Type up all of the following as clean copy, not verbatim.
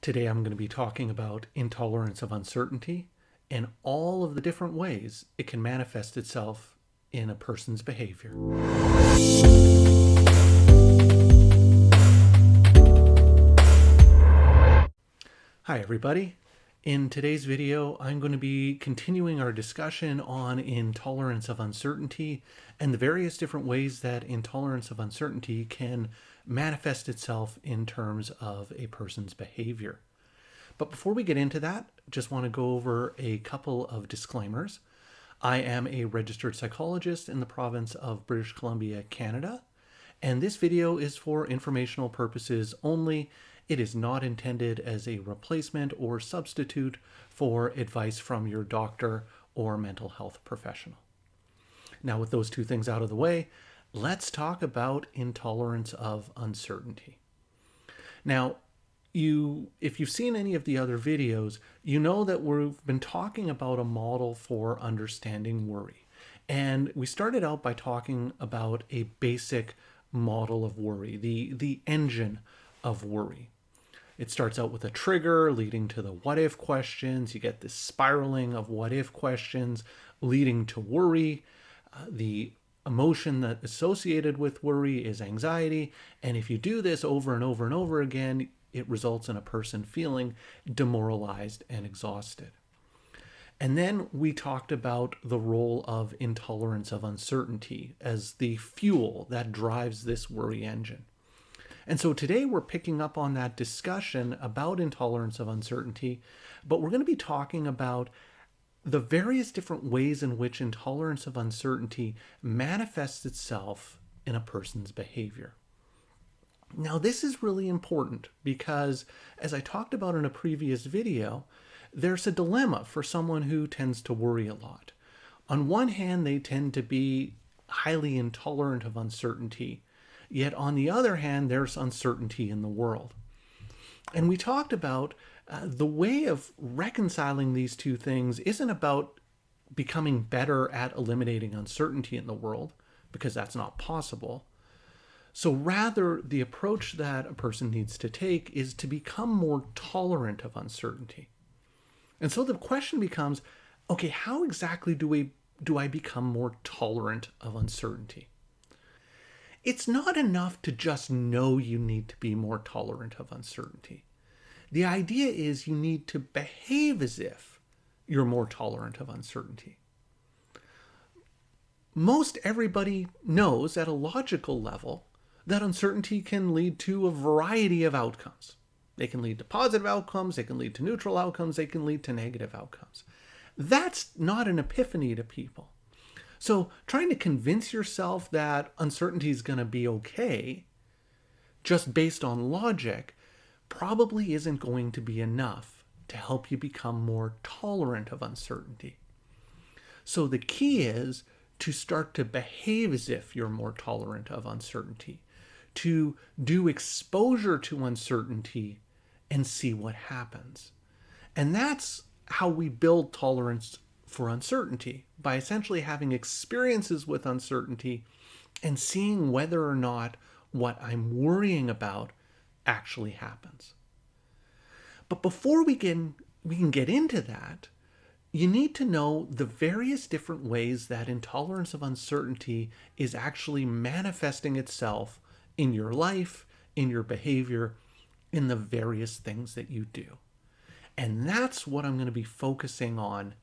Today I'm going to be talking about intolerance of uncertainty and all of the different ways it can manifest itself in a person's behavior. Hi everybody. In today's video, I'm going to be continuing our discussion on intolerance of uncertainty and the various different ways that intolerance of uncertainty can manifest itself in terms of a person's behavior. But before we get into that, just want to go over a couple of disclaimers. I am a registered psychologist in the province of British Columbia, Canada, and this video is for informational purposes only. It is not intended as a replacement or substitute for advice from your doctor or mental health professional. Now, with those two things out of the way, let's talk about intolerance of uncertainty. Now, if you've seen any of the other videos, you know that we've been talking about a model for understanding worry. And we started out by talking about a basic model of worry, the engine of worry. It starts out with a trigger leading to the what if questions. You get this spiraling of what if questions leading to worry. The emotion that associated with worry is anxiety. And if you do this over and over and over again, it results in a person feeling demoralized and exhausted. And then we talked about the role of intolerance of uncertainty as the fuel that drives this worry engine. And so today we're picking up on that discussion about intolerance of uncertainty, but we're going to be talking about the various different ways in which intolerance of uncertainty manifests itself in a person's behavior. Now, this is really important because, as I talked about in a previous video, there's a dilemma for someone who tends to worry a lot. On one hand, they tend to be highly intolerant of uncertainty, yet on the other hand, there's uncertainty in the world. And we talked about the way of reconciling these two things isn't about becoming better at eliminating uncertainty in the world, because that's not possible. So rather, the approach that a person needs to take is to become more tolerant of uncertainty. And so the question becomes, okay, how exactly do I become more tolerant of uncertainty? It's not enough to just know you need to be more tolerant of uncertainty. The idea is you need to behave as if you're more tolerant of uncertainty. Most everybody knows at a logical level that uncertainty can lead to a variety of outcomes. They can lead to positive outcomes, they can lead to neutral outcomes, they can lead to negative outcomes. That's not an epiphany to people. So trying to convince yourself that uncertainty is going to be okay just based on logic probably isn't going to be enough to help you become more tolerant of uncertainty. So the key is to start to behave as if you're more tolerant of uncertainty, to do exposure to uncertainty and see what happens. And that's how we build tolerance for uncertainty, by essentially having experiences with uncertainty and seeing whether or not what I'm worrying about actually happens. But before we can get into that, you need to know the various different ways that intolerance of uncertainty is actually manifesting itself in your life, in your behavior, in the various things that you do. And that's what I'm going to be focusing on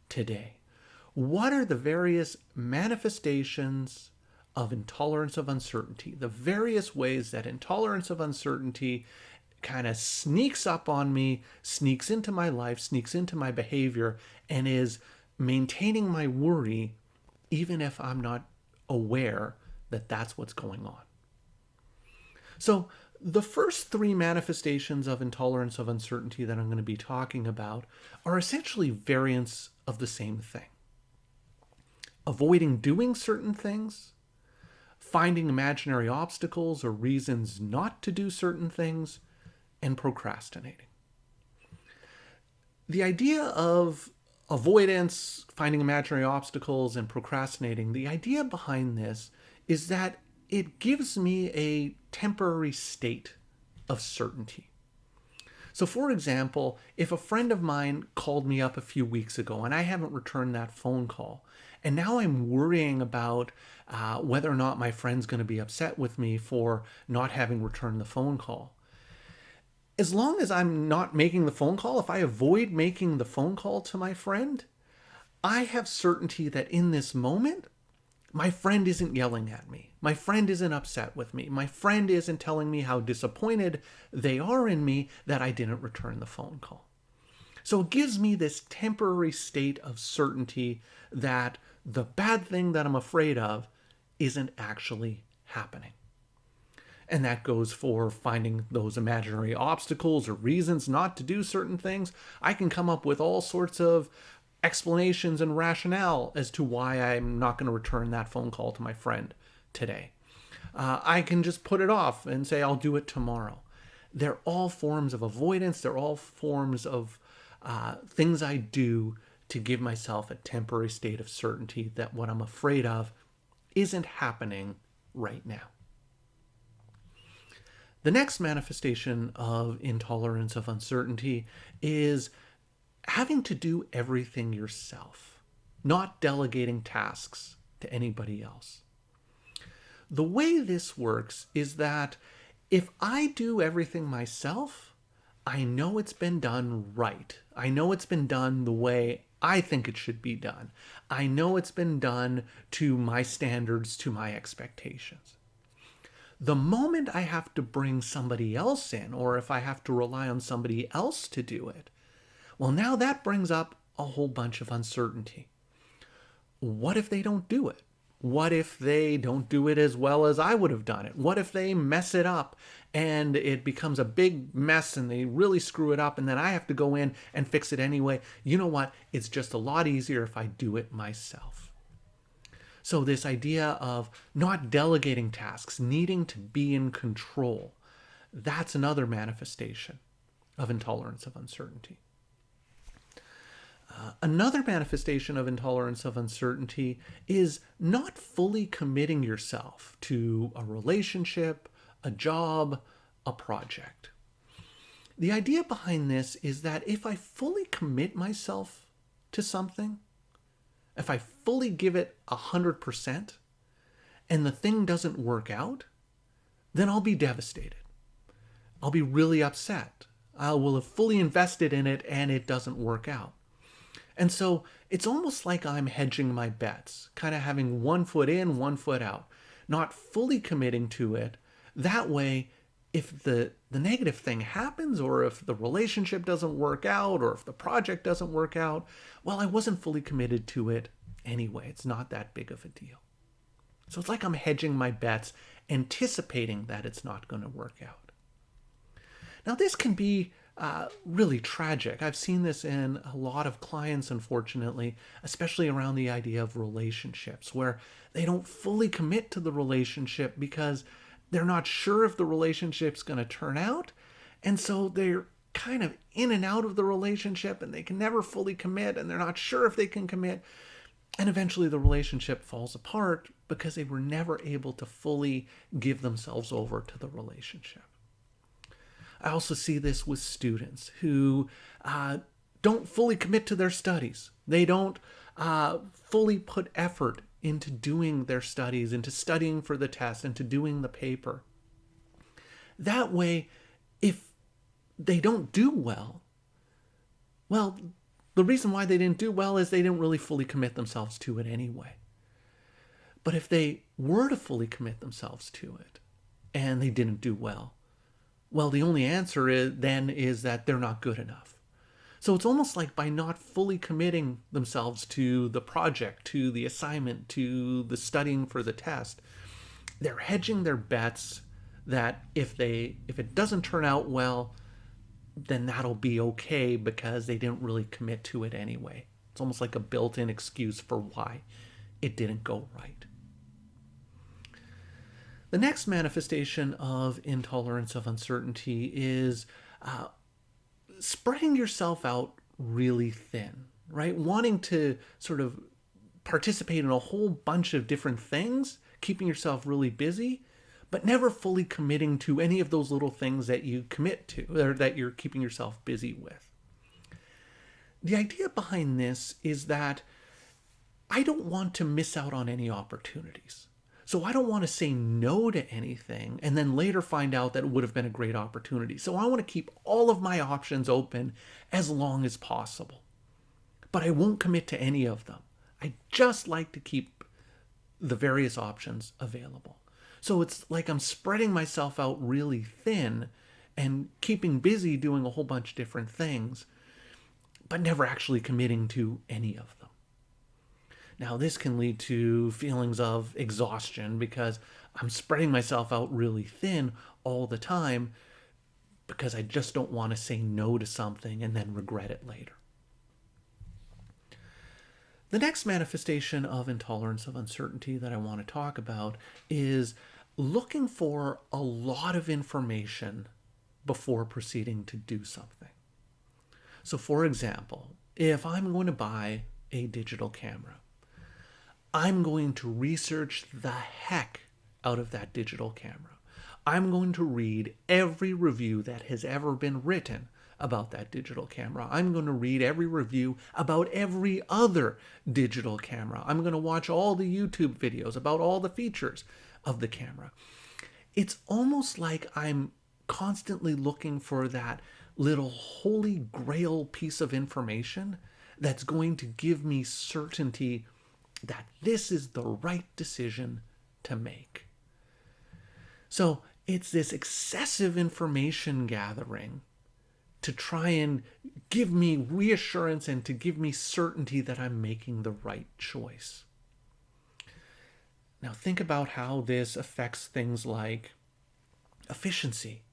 today. What are the various manifestations of intolerance of uncertainty? The various ways that intolerance of uncertainty kind of sneaks up on me, sneaks into my life, sneaks into my behavior, and is maintaining my worry even if I'm not aware that that's what's going on. So the first three manifestations of intolerance of uncertainty that I'm going to be talking about are essentially variants of the same thing. Avoiding doing certain things, finding imaginary obstacles or reasons not to do certain things, and procrastinating. The idea of avoidance, finding imaginary obstacles, and procrastinating, the idea behind this is that it gives me a temporary state of certainty. So, for example, if a friend of mine called me up a few weeks ago and I haven't returned that phone call, and now I'm worrying about whether or not my friend's going to be upset with me for not having returned the phone call. As long as I'm not making the phone call, if I avoid making the phone call to my friend, I have certainty that in this moment, my friend isn't yelling at me. My friend isn't upset with me. My friend isn't telling me how disappointed they are in me that I didn't return the phone call. So it gives me this temporary state of certainty that the bad thing that I'm afraid of isn't actually happening. And that goes for finding those imaginary obstacles or reasons not to do certain things. I can come up with all sorts of explanations and rationale as to why I'm not going to return that phone call to my friend today. I can just put it off and say I'll do it tomorrow. They're all forms of avoidance. They're all forms of things I do to give myself a temporary state of certainty that what I'm afraid of isn't happening right now. The next manifestation of intolerance of uncertainty is having to do everything yourself, not delegating tasks to anybody else. The way this works is that if I do everything myself, I know it's been done right. I know it's been done the way I think it should be done. I know it's been done to my standards, to my expectations. The moment I have to bring somebody else in, or if I have to rely on somebody else to do it, well, now that brings up a whole bunch of uncertainty. What if they don't do it? What if they don't do it as well as I would have done it? What if they mess it up and it becomes a big mess and they really screw it up and then I have to go in and fix it anyway? You know what? It's just a lot easier if I do it myself. So this idea of not delegating tasks, needing to be in control, that's another manifestation of intolerance of uncertainty. Another manifestation of intolerance of uncertainty is not fully committing yourself to a relationship, a job, a project. The idea behind this is that if I fully commit myself to something, if I fully give it 100% and the thing doesn't work out, then I'll be devastated. I'll be really upset. I will have fully invested in it and it doesn't work out. And so it's almost like I'm hedging my bets, kind of having one foot in, one foot out, not fully committing to it. That way, if the negative thing happens, or if the relationship doesn't work out, or if the project doesn't work out, well, I wasn't fully committed to it anyway. It's not that big of a deal. So it's like I'm hedging my bets, anticipating that it's not going to work out. Now, this can be really tragic. I've seen this in a lot of clients, unfortunately, especially around the idea of relationships, where they don't fully commit to the relationship because they're not sure if the relationship's going to turn out. And so they're kind of in and out of the relationship and they can never fully commit and they're not sure if they can commit. And eventually the relationship falls apart because they were never able to fully give themselves over to the relationship. I also see this with students who don't fully commit to their studies. They don't fully put effort into doing their studies, into studying for the test, into doing the paper. That way, if they don't do well, the reason why they didn't do well is they didn't really fully commit themselves to it anyway. But if they were to fully commit themselves to it and they didn't do well, the only answer is that they're not good enough. So it's almost like by not fully committing themselves to the project, to the assignment, to the studying for the test, they're hedging their bets that if it doesn't turn out well, then that'll be okay because they didn't really commit to it anyway. It's almost like a built-in excuse for why it didn't go right. The next manifestation of intolerance of uncertainty is spreading yourself out really thin, right? Wanting to sort of participate in a whole bunch of different things, keeping yourself really busy, but never fully committing to any of those little things that you commit to or that you're keeping yourself busy with. The idea behind this is that I don't want to miss out on any opportunities. So I don't want to say no to anything and then later find out that it would have been a great opportunity. So I want to keep all of my options open as long as possible. But I won't commit to any of them. I just like to keep the various options available. So it's like I'm spreading myself out really thin and keeping busy doing a whole bunch of different things, but never actually committing to any of them. Now, this can lead to feelings of exhaustion because I'm spreading myself out really thin all the time because I just don't want to say no to something and then regret it later. The next manifestation of intolerance of uncertainty that I want to talk about is looking for a lot of information before proceeding to do something. So, for example, if I'm going to buy a digital camera, I'm going to research the heck out of that digital camera. I'm going to read every review that has ever been written about that digital camera. I'm going to read every review about every other digital camera. I'm going to watch all the YouTube videos about all the features of the camera. It's almost like I'm constantly looking for that little holy grail piece of information that's going to give me certainty that this is the right decision to make. So it's this excessive information gathering to try and give me reassurance and to give me certainty that I'm making the right choice. Now think about how this affects things like efficiency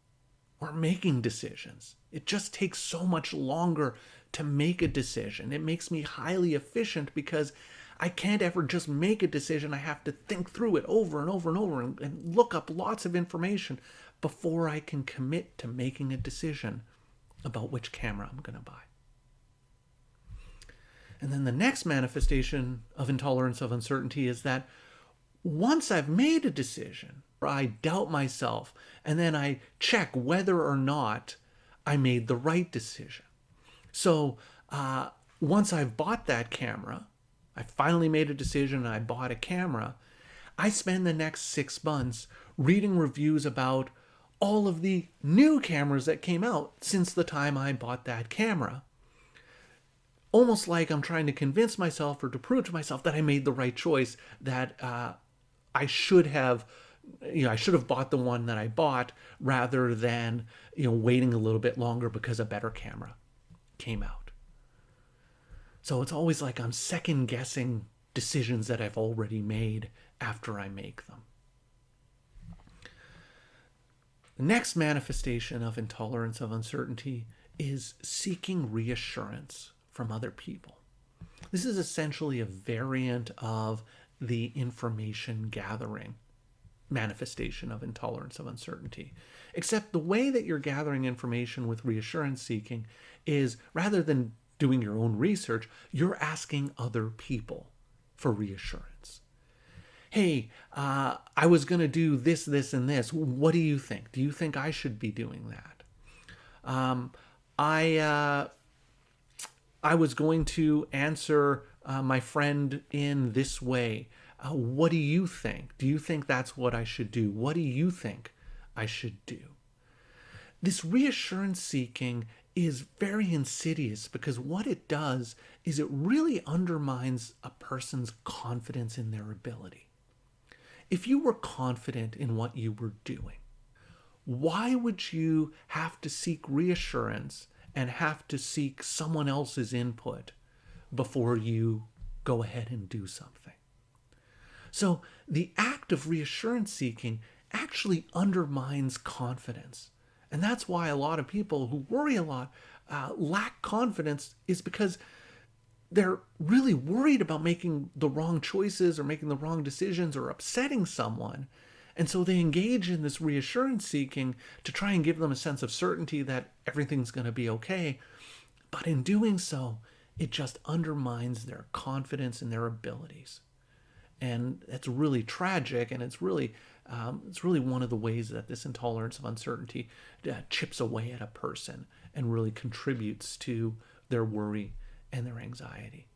or making decisions. It just takes so much longer to make a decision. It makes me highly efficient because I can't ever just make a decision. I have to think through it over and over and over and look up lots of information before I can commit to making a decision about which camera I'm going to buy. And then the next manifestation of intolerance of uncertainty is that once I've made a decision, I doubt myself and then I check whether or not I made the right decision. So once I've bought that camera, I finally made a decision and I bought a camera, I spend the next 6 months reading reviews about all of the new cameras that came out since the time I bought that camera. Almost like I'm trying to convince myself or to prove to myself that I made the right choice, that I should have bought the one that I bought rather than waiting a little bit longer because a better camera came out. So it's always like I'm second guessing decisions that I've already made after I make them. The next manifestation of intolerance of uncertainty is seeking reassurance from other people. This is essentially a variant of the information gathering manifestation of intolerance of uncertainty. Except the way that you're gathering information with reassurance seeking is, rather than doing your own research, you're asking other people for reassurance. Hey, I was going to do this, this, and this. What do you think? Do you think I should be doing that? I was going to answer my friend in this way. What do you think? Do you think that's what I should do? What do you think I should do? This reassurance seeking is very insidious because what it does is it really undermines a person's confidence in their ability. If you were confident in what you were doing, why would you have to seek reassurance and have to seek someone else's input before you go ahead and do something? So the act of reassurance seeking actually undermines confidence. And that's why a lot of people who worry a lot lack confidence, is because they're really worried about making the wrong choices or making the wrong decisions or upsetting someone. And so they engage in this reassurance seeking to try and give them a sense of certainty that everything's going to be okay. But in doing so, it just undermines their confidence in their abilities. And it's really tragic, and it's really It's really one of the ways that this intolerance of uncertainty chips away at a person and really contributes to their worry and their anxiety.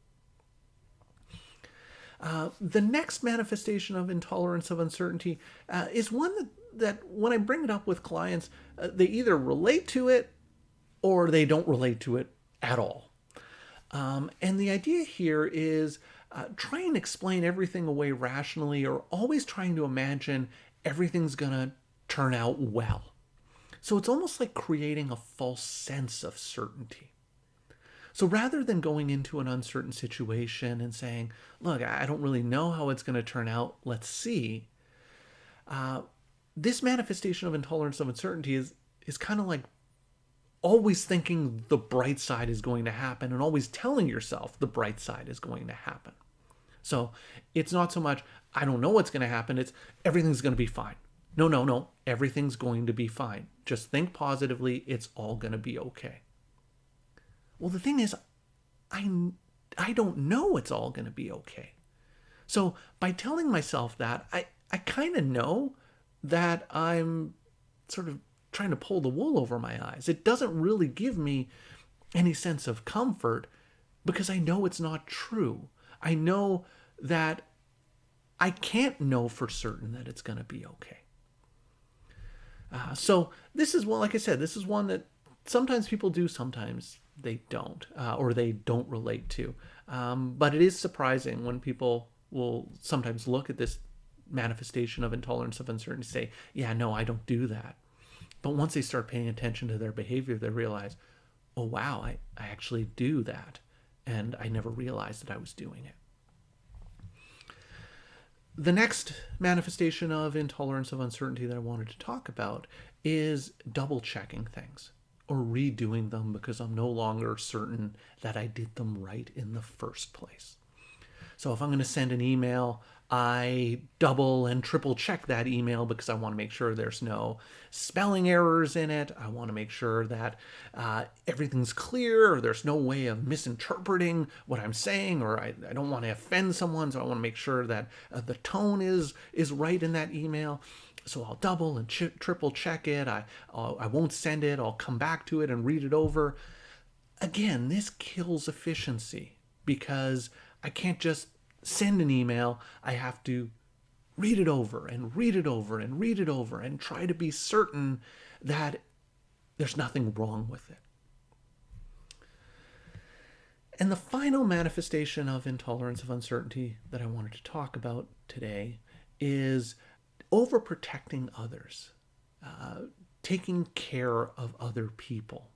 The next manifestation of intolerance of uncertainty is one that when I bring it up with clients, they either relate to it or they don't relate to it at all. And the idea here is try and explain everything away rationally, or always trying to imagine everything's going to turn out well. So it's almost like creating a false sense of certainty. So rather than going into an uncertain situation and saying, look, I don't really know how it's going to turn out, let's see, this manifestation of intolerance of uncertainty is kind of like always thinking the bright side is going to happen and always telling yourself the bright side is going to happen. So it's not so much, I don't know what's going to happen, it's everything's going to be fine. No, everything's going to be fine. Just think positively, it's all going to be okay. Well, the thing is, I don't know it's all going to be okay. So by telling myself that, I kind of know that I'm sort of trying to pull the wool over my eyes. It doesn't really give me any sense of comfort because I know it's not true. I know that I can't know for certain that it's going to be okay. So this is one, like I said, this is one that sometimes people do, sometimes they don't, or they don't relate to. But it is surprising when people will sometimes look at this manifestation of intolerance of uncertainty and say, yeah, no, I don't do that. But once they start paying attention to their behavior, they realize, oh, wow, I actually do that. And I never realized that I was doing it. The next manifestation of intolerance of uncertainty that I wanted to talk about is double checking things or redoing them because I'm no longer certain that I did them right in the first place. So if I'm going to send an email, I double and triple check that email because I want to make sure there's no spelling errors in it. I want to make sure that everything's clear, or there's no way of misinterpreting what I'm saying, or I don't want to offend someone, so I want to make sure that the tone is right in that email. So I'll double and triple check it. I won't send it. I'll come back to it and read it over. Again, this kills efficiency because I can't just send an email. I have to read it over and read it over and read it over and try to be certain that there's nothing wrong with it. And the final manifestation of intolerance of uncertainty that I wanted to talk about today is overprotecting others, taking care of other people.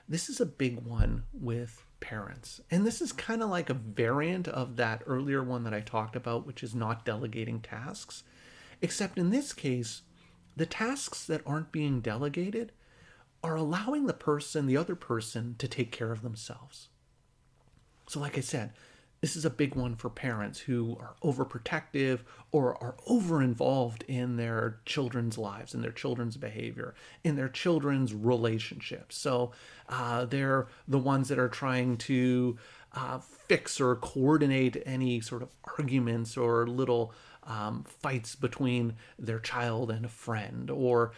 This is a big one with parents. And this is kind of like a variant of that earlier one that I talked about, which is not delegating tasks. Except in this case, the tasks that aren't being delegated are allowing the other person, to take care of themselves. So like I said, this is a big one for parents who are overprotective or are over-involved in their children's lives, in their children's behavior, in their children's relationships. So they're the ones that are trying to fix or coordinate any sort of arguments or little fights between their child and a friend, or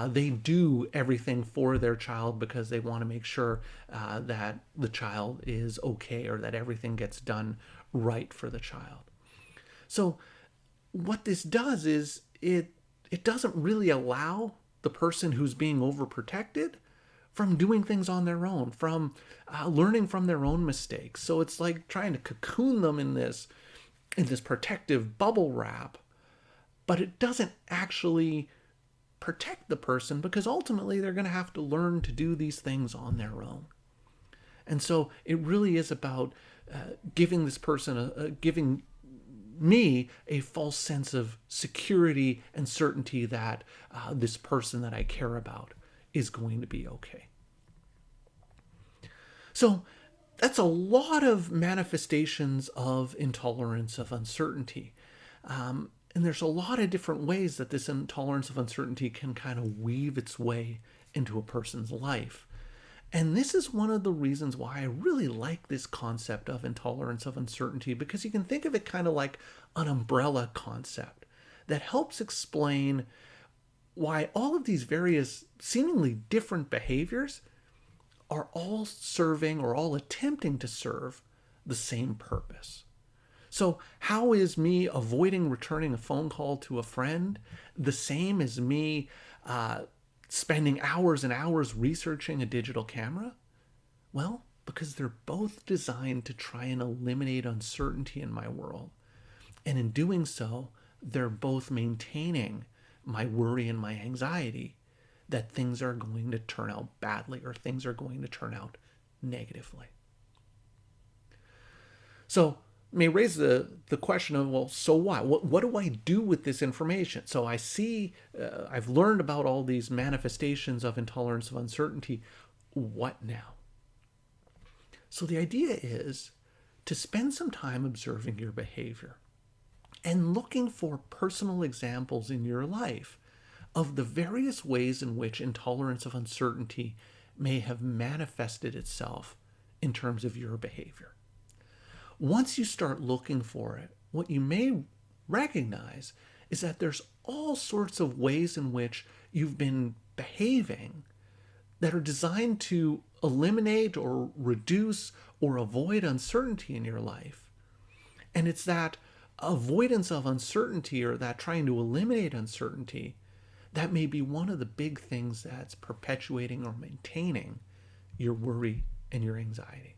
they do everything for their child because they want to make sure that the child is okay, or that everything gets done right for the child. So what this does is it doesn't really allow the person who's being overprotected from doing things on their own, from learning from their own mistakes. So it's like trying to cocoon them in this protective bubble wrap, but it doesn't actually protect the person because ultimately they're going to have to learn to do these things on their own. And so it really is about giving this person, giving me a false sense of security and certainty that this person that I care about is going to be okay. So that's a lot of manifestations of intolerance of uncertainty. And there's a lot of different ways that this intolerance of uncertainty can kind of weave its way into a person's life. And this is one of the reasons why I really like this concept of intolerance of uncertainty, because you can think of it kind of like an umbrella concept that helps explain why all of these various seemingly different behaviors are all serving or all attempting to serve the same purpose. So, how is me avoiding returning a phone call to a friend the same as me spending hours and hours researching a digital camera? Well, because they're both designed to try and eliminate uncertainty in my world. And in doing so, they're both maintaining my worry and my anxiety that things are going to turn out badly or things are going to turn out negatively. So, may raise the question of, well, so what? What do I do with this information? So I see, I've learned about all these manifestations of intolerance of uncertainty. What now? So the idea is to spend some time observing your behavior and looking for personal examples in your life of the various ways in which intolerance of uncertainty may have manifested itself in terms of your behavior. Once you start looking for it, what you may recognize is that there's all sorts of ways in which you've been behaving that are designed to eliminate or reduce or avoid uncertainty in your life. And it's that avoidance of uncertainty or that trying to eliminate uncertainty that may be one of the big things that's perpetuating or maintaining your worry and your anxiety.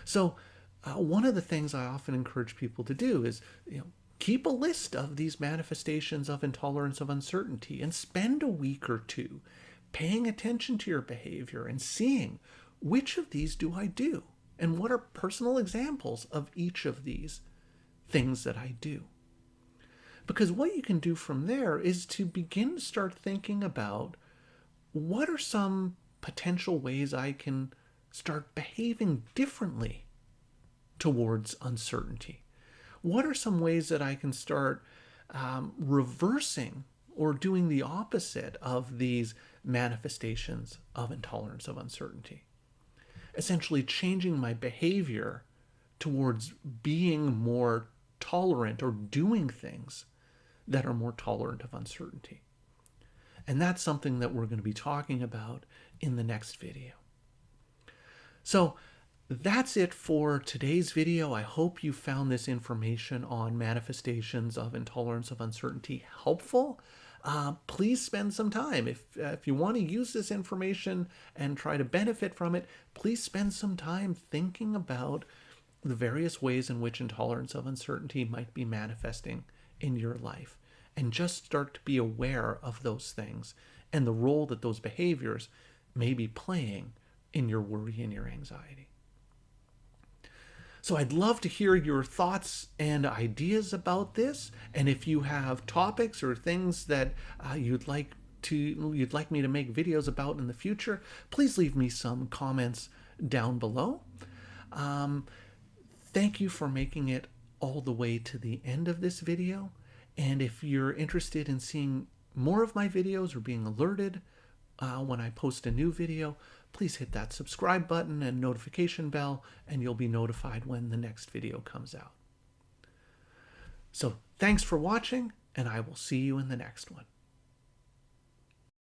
So, one of the things I often encourage people to do is, keep a list of these manifestations of intolerance of uncertainty and spend a week or two paying attention to your behavior and seeing which of these do I do and what are personal examples of each of these things that I do. Because what you can do from there is to begin to start thinking about what are some potential ways I can start behaving differently towards uncertainty. What are some ways that I can start reversing or doing the opposite of these manifestations of intolerance of uncertainty? Essentially changing my behavior towards being more tolerant or doing things that are more tolerant of uncertainty. And that's something that we're going to be talking about in the next video. So that's it for today's video. I hope you found this information on manifestations of intolerance of uncertainty helpful. Please spend some time. If you want to use this information and try to benefit from it, please spend some time thinking about the various ways in which intolerance of uncertainty might be manifesting in your life. And just start to be aware of those things and the role that those behaviors may be playing in your worry and your anxiety. So I'd love to hear your thoughts and ideas about this. And if you have topics or things that you'd like me to make videos about in the future, please leave me some comments down below. Thank you for making it all the way to the end of this video. And if you're interested in seeing more of my videos or being alerted when I post a new video, please hit that subscribe button and notification bell, and you'll be notified when the next video comes out. So thanks for watching, and I will see you in the next one.